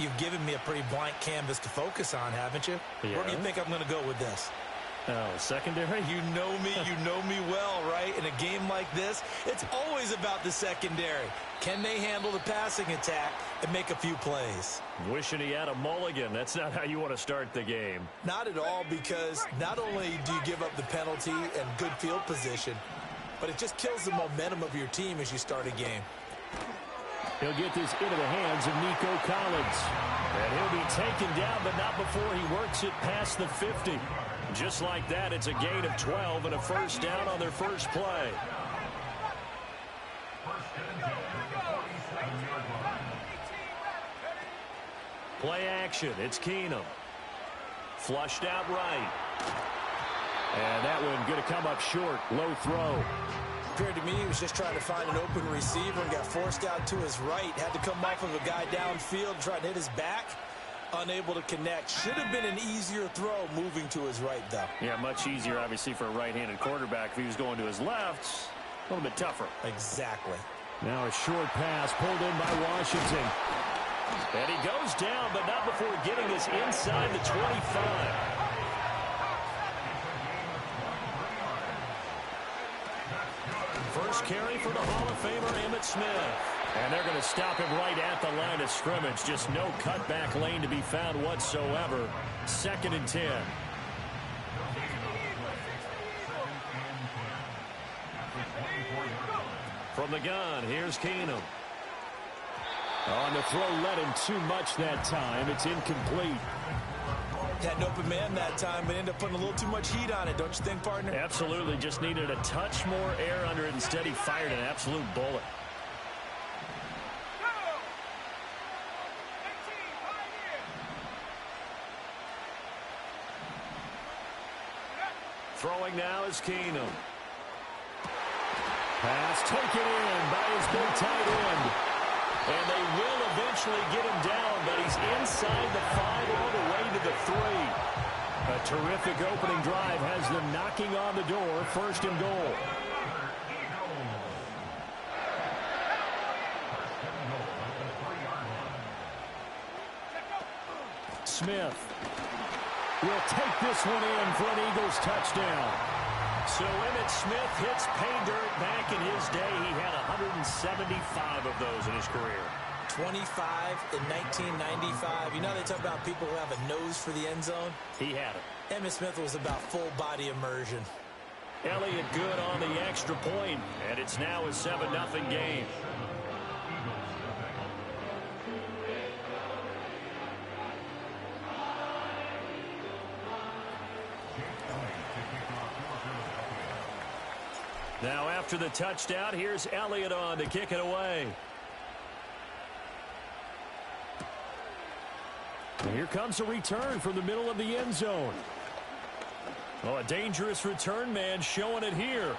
you've given me a pretty blank canvas to focus on, haven't you? Yeah. Where do you think I'm going to go with this? Oh, secondary? You know me well, right? In a game like this, it's always about the secondary. Can they handle the passing attack and make a few plays? Wishing he had a mulligan. That's not how you want to start the game. Not at all, because not only do you give up the penalty and good field position, but it just kills the momentum of your team as you start a game. He'll get this into the hands of Nico Collins. And he'll be taken down, but not before he works it past the 50. Just like that, it's a gain of 12 and a first down on their first play. Play action. It's Keenum. Flushed out right. And that one going to come up short. Low throw. Appeared to me he was just trying to find an open receiver and got forced out to his right. Had to come off of a guy downfield, try to hit his back. Unable to connect. Should have been an easier throw moving to his right, though. Yeah, much easier, obviously, for a right-handed quarterback. If he was going to his left, a little bit tougher. Exactly. Now a short pass pulled in by Washington. And he goes down, but not before getting this inside the 25. First carry for the Hall of Famer, Emmitt Smith. And they're going to stop him right at the line of scrimmage. Just no cutback lane to be found whatsoever. 2nd and 10. From the gun, here's Keenum. On the throw, led him too much that time. It's incomplete. Had an open man that time, but ended up putting a little too much heat on it, don't you think, partner? Absolutely. Just needed a touch more air under it. Instead, he fired an absolute bullet. Throwing now is Keenum. Pass taken in by his big tight end. And they will eventually get him down, but he's inside the 5 all the way to the 3. A terrific opening drive has them knocking on the door. 1st and goal. Smith will take this one in for an Eagles touchdown. So Emmitt Smith hits pay dirt. Back in his day, he had 175 of those in his career. 25 in 1995. You know they talk about people who have a nose for the end zone? He had it. Emmitt Smith was about full body immersion. Elliott good on the extra point, and it's now a 7-0 game. Now after the touchdown, here's Elliott on to kick it away. And here comes a return from the middle of the end zone. Oh, a dangerous return man showing it here.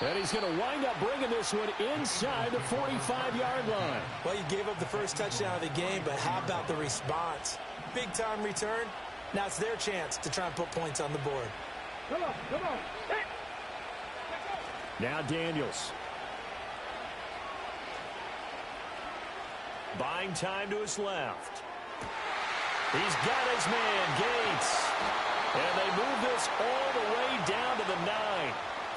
And he's going to wind up bringing this one inside the 45-yard line. Well, you gave up the first touchdown of the game, but how about the response? Big-time return. Now it's their chance to try and put points on the board. Come on. Hey. Now Daniels. Buying time to his left. He's got his man, Gates. And they move this all the way down to the 9.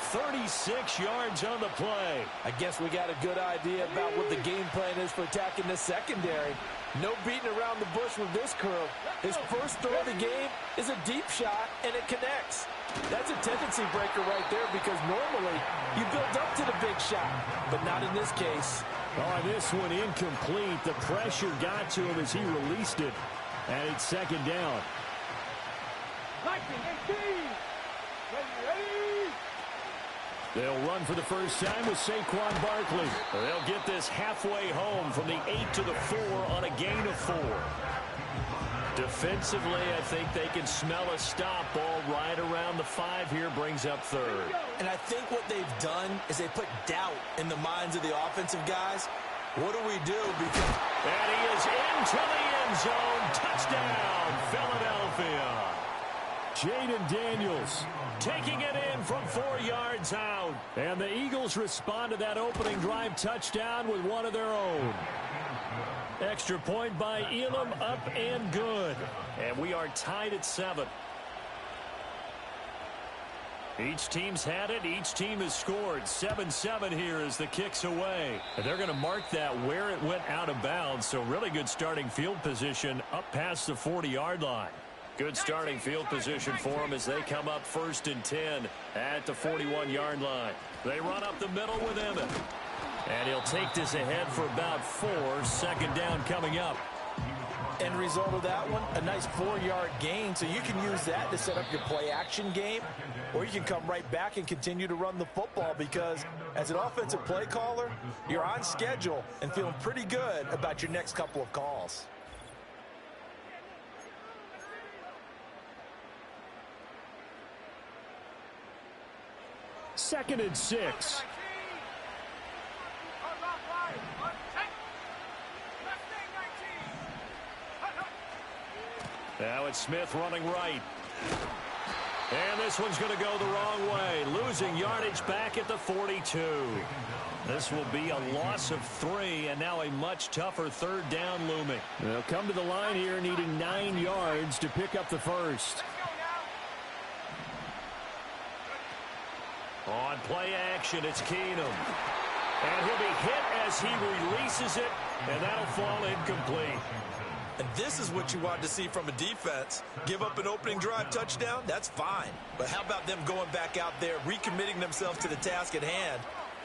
36 yards on the play. I guess we got a good idea about what the game plan is for attacking this secondary. No beating around the bush with this crew. His first throw of the game is a deep shot, and it connects. That's a tendency breaker right there because normally you build up to the big shot, but not in this case. Oh, this one incomplete. The pressure got to him as he released it, and it's 2nd down. 19-18. Ready. They'll run for the first time with Saquon Barkley. They'll get this halfway home from the 8 to the 4 on a gain of 4. Defensively, I think they can smell a stop. Ball right around the 5 here, brings up 3rd. And I think what they've done is they put doubt in the minds of the offensive guys. What do we do? Because and he is into the end zone. Touchdown, Philadelphia. Jaden Daniels taking it in from 4 yards out. And the Eagles respond to that opening drive touchdown with one of their own. Extra point by Elam, up and good. And we are tied at 7. Each team's had it. Each team has scored. 7-7 here as the kick's away. And they're going to mark that where it went out of bounds. So really good starting field position up past the 40-yard line. Good starting field position for them as they come up 1st and 10 at the 41-yard line. They run up the middle with Emmett. And he'll take this ahead for about 4. 2nd down coming up. End result of that one, a nice 4-yard gain. So you can use that to set up your play-action game. Or you can come right back and continue to run the football because as an offensive play caller, you're on schedule and feeling pretty good about your next couple of calls. Second and 6. Now it's Smith running right. And this one's going to go the wrong way. Losing yardage back at the 42. This will be a loss of 3, and now a much tougher 3rd down looming. They'll come to the line here needing 9 yards to pick up the first. On play action, it's Keenum. And he'll be hit as he releases it, and that'll fall incomplete. And this is what you want to see from a defense. Give up an opening drive touchdown, that's fine. But how about them going back out there, recommitting themselves to the task at hand,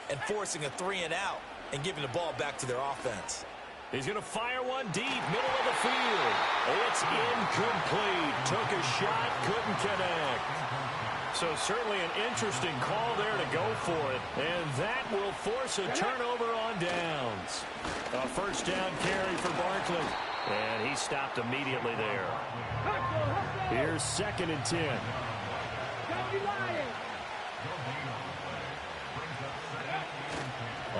and forcing a 3-and-out and giving the ball back to their offense. He's going to fire one deep, middle of the field. It's incomplete. Took a shot, couldn't connect. So certainly an interesting call there to go for it. And that will force a turnover on downs. A 1st down carry for Barkley. And he stopped immediately there. Here's 2nd and 10.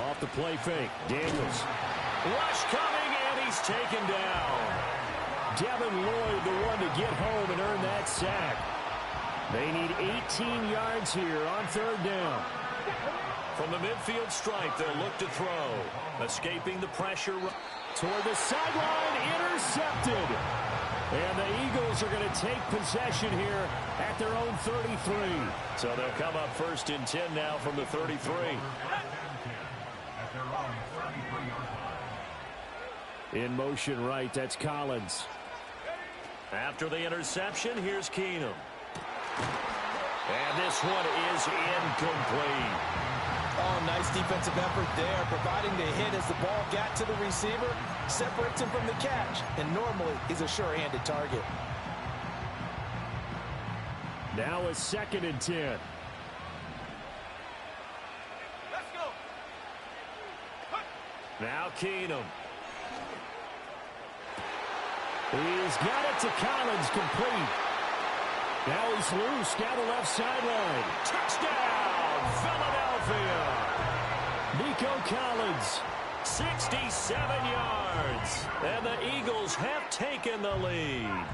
Off the play fake. Daniels. Rush coming, and he's taken down. Devin Lloyd, the one to get home and earn that sack. They need 18 yards here on 3rd down. From the midfield stripe, they'll look to throw. Escaping the pressure. Toward the sideline, intercepted. And the Eagles are going to take possession here at their own 33. So they'll come up 1st and 10 now from the 33. In motion right, that's Collins. After the interception, here's Keenum. And this one is incomplete. Oh, nice defensive effort there, providing the hit as the ball got to the receiver, separates him from the catch, and normally he's a sure-handed target. Now a 2nd and 10. Let's go. Now Keenum. He's got it to Collins, complete. Now he's loose down the left sideline. Touchdown, Philadelphia. Nico Collins, 67 yards. And the Eagles have taken the lead.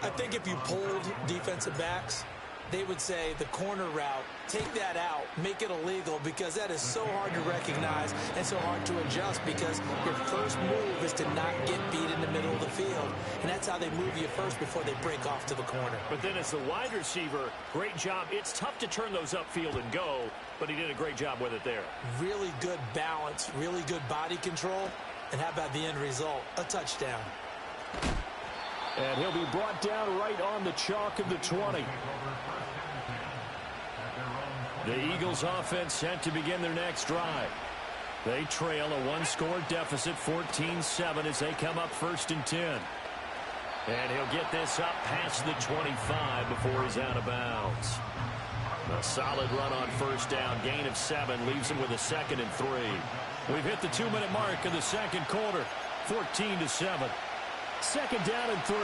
I think if you polled defensive backs, they would say the corner route, take that out, make it illegal, because that is so hard to recognize and so hard to adjust, because your first move is to not get beat in the middle of the field. And that's how they move you first before they break off to the corner. But then as the wide receiver, great job. It's tough to turn those upfield and go, but he did a great job with it there. Really good balance, really good body control. And how about the end result? A touchdown. And he'll be brought down right on the chalk of the 20. The Eagles offense set to begin their next drive. They trail a one-score deficit, 14-7, as they come up 1st and 10. And he'll get this up past the 25 before he's out of bounds. A solid run on 1st down, gain of 7, leaves him with a 2nd and 3. We've hit the 2-minute mark in the 2nd quarter, 14-7. 2nd down and 3.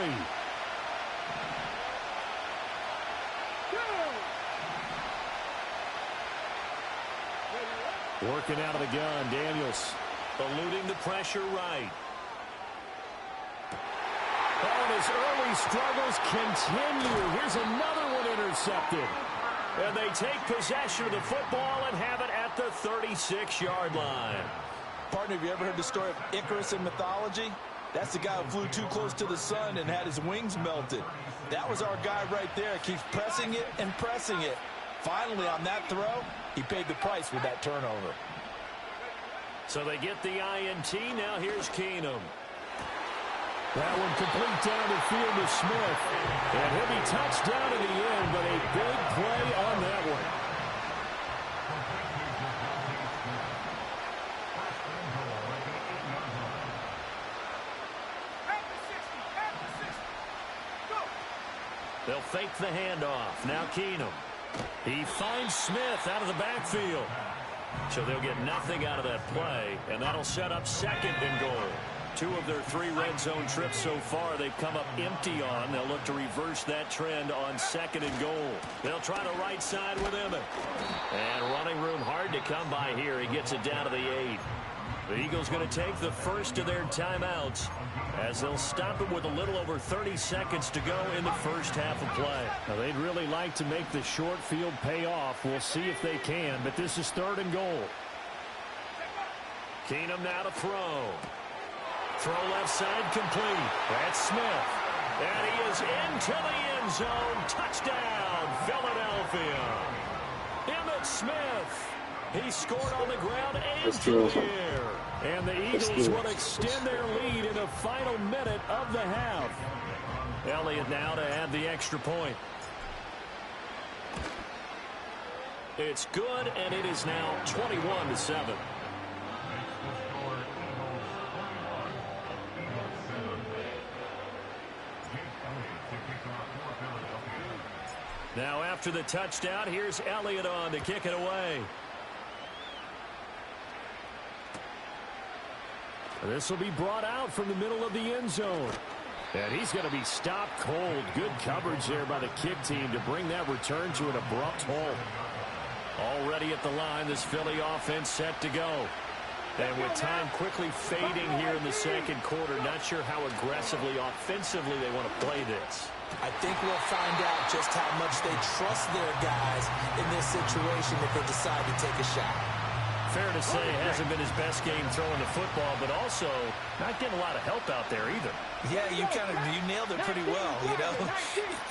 Working out of the gun, Daniels. Eluding the pressure right. Oh, and his early struggles continue. Here's another one intercepted. And they take possession of the football and have it at the 36-yard line. Partner, have you ever heard the story of Icarus in mythology? That's the guy who flew too close to the sun and had his wings melted. That was our guy right there. Keeps pressing it and pressing it. Finally, on that throw, he paid the price with that turnover. So they get the INT. Now here's Keenum. That one complete down the field to Smith. And he'll be touchdown in the end, but a big play on that one. They'll fake the handoff. Now Keenum. He finds Smith out of the backfield. So they'll get nothing out of that play, and that'll set up second and goal. 2 of their 3 red zone trips so far they've come up empty on. They'll look to reverse that trend on second and goal. They'll try the right side with Emmett. And running room hard to come by here. He gets it down to the 8. The Eagles going to take the first of their timeouts as they'll stop it with a little over 30 seconds to go in the first half of play. Now, they'd really like to make the short field pay off. We'll see if they can, but this is 3rd and goal. Keenum now to throw. Throw left side complete. That's Smith. And he is into the end zone. Touchdown, Philadelphia. Emmitt Smith. He scored on the ground and through the air. And the Eagles will extend their lead in the final minute of the half. Elliott now to add the extra point. It's good, and it is now 21-7. Now after the touchdown, here's Elliott on to kick it away. This will be brought out from the middle of the end zone. And he's going to be stopped cold. Good coverage there by the kick team to bring that return to an abrupt halt. Already at the line, this Philly offense set to go. And with time quickly fading here in the second quarter, not sure how aggressively, offensively they want to play this. I think we'll find out just how much they trust their guys in this situation if they decide to take a shot. Fair to say it hasn't been his best game throwing the football, but also not getting a lot of help out there either. Yeah, you nailed it pretty well, you know.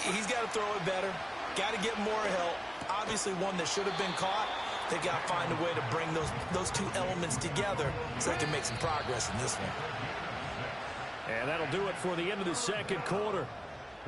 He's got to throw it better. Got to get more help. Obviously one that should have been caught. They got to find a way to bring those 2 elements together so they can make some progress in this one. And that'll do it for the end of the second quarter.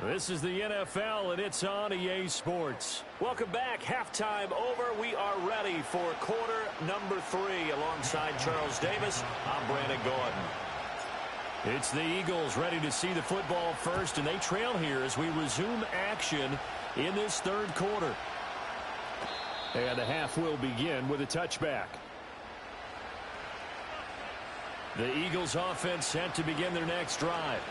This is the NFL, and it's on EA Sports. Welcome back. Halftime over. We are ready for quarter number 3. Alongside Charles Davis, I'm Brandon Gordon. It's the Eagles ready to see the football first, and they trail here as we resume action in this third quarter. And the half will begin with a touchback. The Eagles offense set to begin their next drive.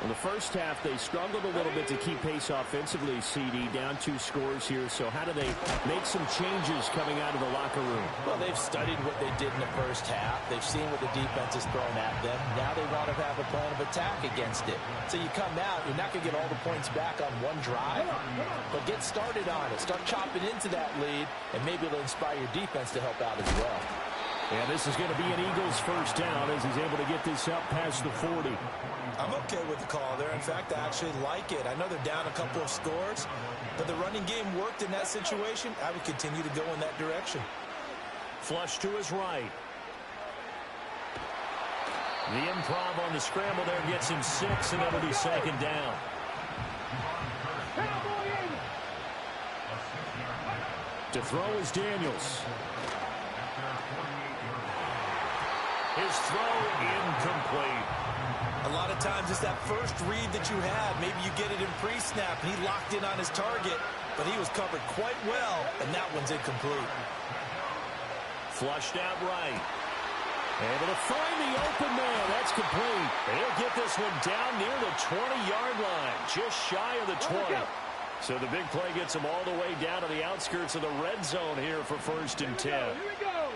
In the first half, they struggled a little bit to keep pace offensively, CD, down 2 scores here. So how do they make some changes coming out of the locker room? Well, they've studied what they did in the first half. They've seen what the defense has thrown at them. Now they want to have a plan of attack against it. So you come out, you're not going to get all the points back on one drive, but get started on it. Start chopping into that lead, and maybe it'll inspire your defense to help out as well. And this is going to be an Eagles first down as he's able to get this up past the 40. I'm okay with the call there. In fact, I actually like it. I know they're down a couple of scores, but the running game worked in that situation. I would continue to go in that direction. Flush to his right. The improv on the scramble there gets him 6, and it'll be second down. To throw is Daniels. His throw incomplete. A lot of times it's that first read that you had. Maybe you get it in pre-snap, and he locked in on his target, but he was covered quite well, and that one's incomplete. Flushed out right. Able to find the open man. That's complete. He'll get this one down near the 20-yard line, just shy of the 20. So the big play gets him all the way down to the outskirts of the red zone here for 1st and 10. Here we go.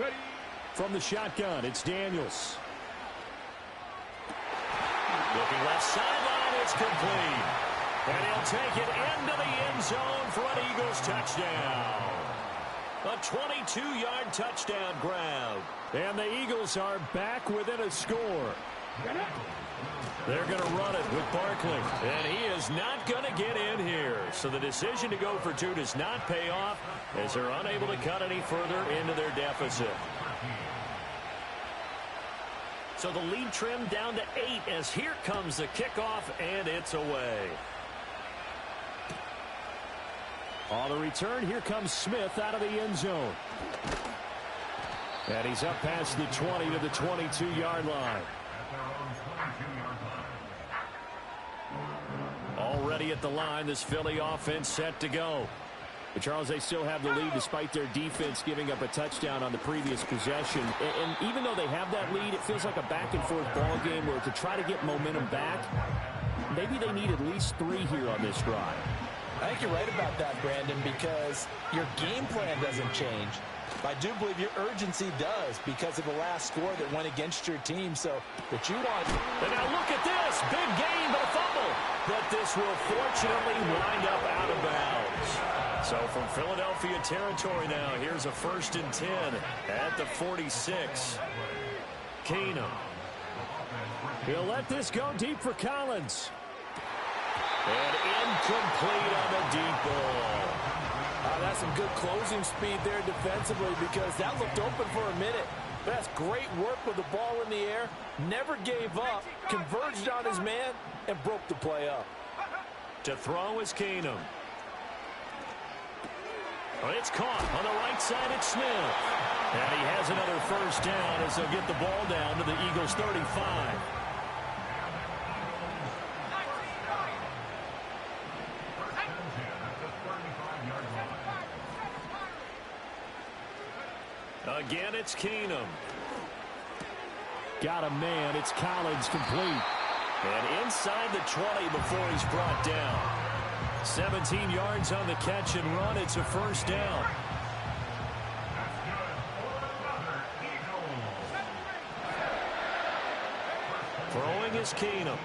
Ready. From the shotgun, it's Daniels. Looking left sideline, it's complete. And he'll take it into the end zone for an Eagles touchdown. A 22-yard touchdown grab. And the Eagles are back within a score. They're going to run it with Barkley. And he is not going to get in here. So the decision to go for two does not pay off as they're unable to cut any further into their deficit. So the lead trimmed down to 8 as here comes the kickoff, and it's away. On the return, here comes Smith out of the end zone. And he's up past the 20 to the 22-yard line. Already at the line, this Philly offense set to go. But Charles, they still have the lead despite their defense giving up a touchdown on the previous possession. And even though they have that lead, it feels like a back-and-forth ball game where to try to get momentum back, maybe they need at least 3 here on this drive. I think you're right about that, Brandon, because your game plan doesn't change. I do believe your urgency does because of the last score that went against your team. So what you want... And now look at this. Big gain, but a fumble. But this will fortunately wind up out of bounds. So from Philadelphia territory now, here's a 1st and 10 at the 46. Keenum. He'll let this go deep for Collins. And incomplete on the deep ball. That's some good closing speed there defensively because that looked open for a minute. But that's great work with the ball in the air. Never gave up, converged on his man, and broke the play up. To throw is Keenum. But it's caught on the right side. It's Smith. And he has another 1st down as they'll get the ball down to the Eagles' 35. Again, it's Keenum. Got a man. It's Collins complete. And inside the 20 before he's brought down. 17 yards on the catch and run. It's a 1st down. Throwing is Keenum.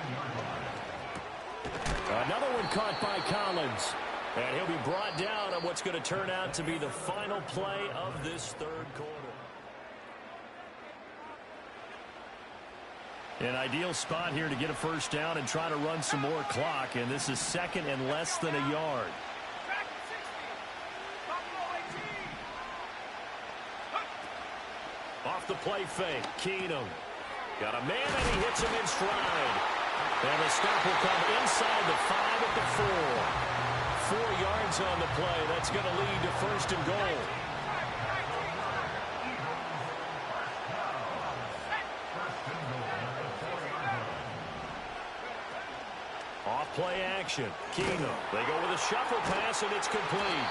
Another one caught by Collins. And he'll be brought down on what's going to turn out to be the final play of this 3rd quarter. An ideal spot here to get a 1st down and try to run some more clock. And this is 2nd and less than a yard. Off the play fake, Keenum. Got a man and he hits him in stride. And the stop will come inside the 5 at the 4. 4 yards on the play. That's going to lead to 1st and goal. Off play action. Keenum. They go with a shuffle pass and it's complete.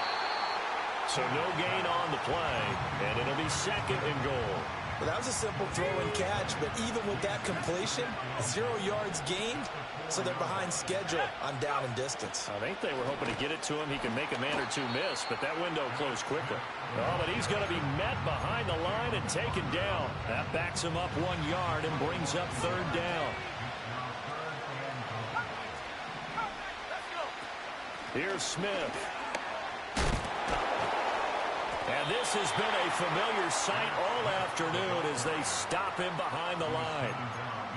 So no gain on the play. And it'll be 2nd and goal. Well, that was a simple throw and catch, but even with that completion, 0 yards gained, so they're behind schedule on down and distance. I think they were hoping to get it to him. He can make a man or two miss, but that window closed quickly. Oh, but he's going to be met behind the line and taken down. That backs him up 1 yard and brings up 3rd down. Here's Smith. And this has been a familiar sight all afternoon as they stop him behind the line.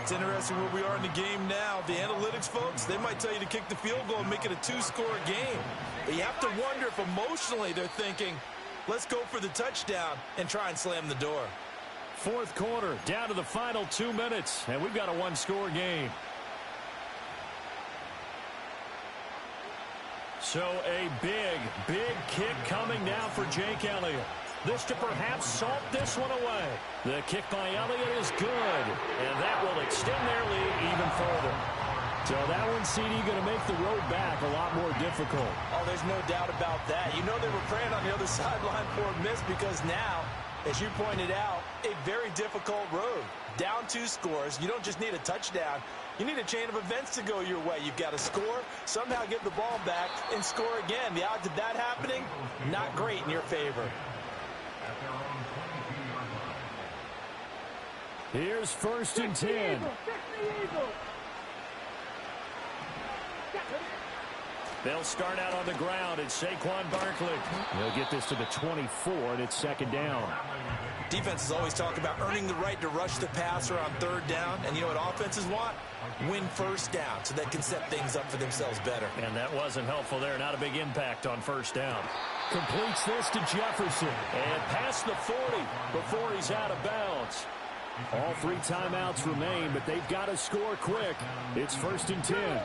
It's interesting where we are in the game now. The analytics folks, they might tell you to kick the field goal and make it a 2-score game. But you have to wonder if emotionally they're thinking, let's go for the touchdown and try and slam the door. 4th quarter, down to the final 2 minutes, and we've got a 1-score game. So a big kick coming now for Jake Elliott. This to perhaps salt this one away. The kick by Elliott is good, and that will extend their lead even further. So that one, CD, going to make the road back a lot more difficult. Oh, there's no doubt about that. You know they were praying on the other sideline for a miss because now, as you pointed out, a very difficult road. Down 2 scores. You don't just need a touchdown. You need a chain of events to go your way. You've got to score, somehow get the ball back, and score again. The odds of that happening, not great in your favor. Here's 1st and 10. They'll start out on the ground. It's Saquon Barkley. They'll get this to the 24, and it's second down. Defenses always talk about earning the right to rush the passer on third down. And you know what offenses want? Win first down so they can set things up for themselves better. And that wasn't helpful there. Not a big impact on first down. Completes this to Jefferson. And past the 40 before he's out of bounds. All 3 timeouts remain, but they've got to score quick. It's 1st and 10.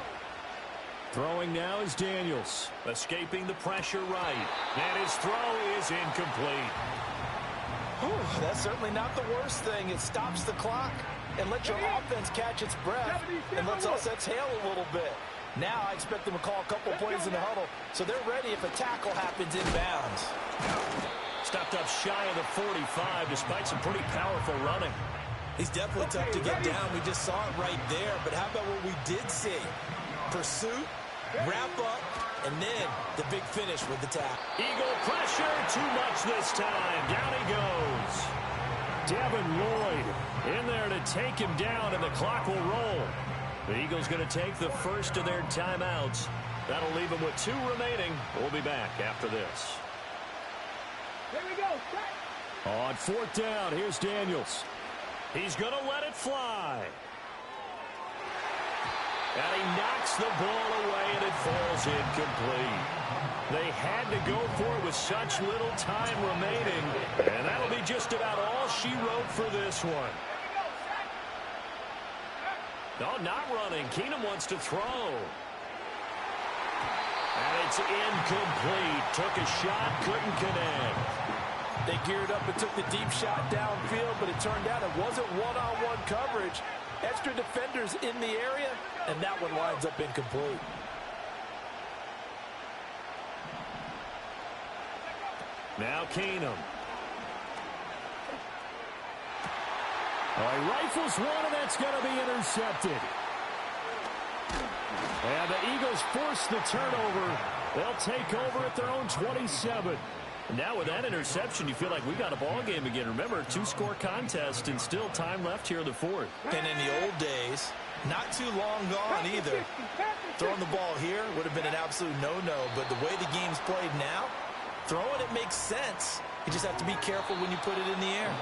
Throwing now is Daniels. Escaping the pressure right. And his throw is incomplete. Whew, that's certainly not the worst thing. It stops the clock and lets your offense catch its breath and lets us exhale a little bit. Now I expect them to call a couple plays in the huddle so they're ready if a tackle happens inbounds. Stopped up shy of the 45 despite some pretty powerful running. He's definitely tough to get down. We just saw it right there. But how about what we did see? Pursuit, wrap up, and then the big finish with the tackle. Eagle pressure, too much this time. Down he goes. Devin Lloyd in there to take him down, and the clock will roll. The Eagles going to take the first of their timeouts. That'll leave them with 2 remaining. We'll be back after this. Here we go. On 4th down, here's Daniels. He's going to let it fly. And he knocks the ball away, and it falls incomplete. They had to go for it with such little time remaining, and that'll be just about all she wrote for this one. No, not running. Keenum wants to throw. And it's incomplete. Took a shot, couldn't connect. They geared up and took the deep shot downfield, but it turned out it wasn't one-on-one coverage. Extra defenders in the area, and that one lines up incomplete. Now Keenum. He rifles one, and that's going to be intercepted. And the Eagles force the turnover. They'll take over at their own 27. Now with that interception, you feel like we got a ball game again. Remember, 2-score contest and still time left here in the 4th. And in the old days, not too long gone either. Throwing the ball here would have been an absolute no-no, but the way the game's played now, throwing it makes sense. You just have to be careful when you put it in the air.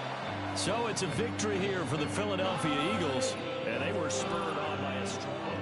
So it's a victory here for the Philadelphia Eagles, and they were spurred on by a strong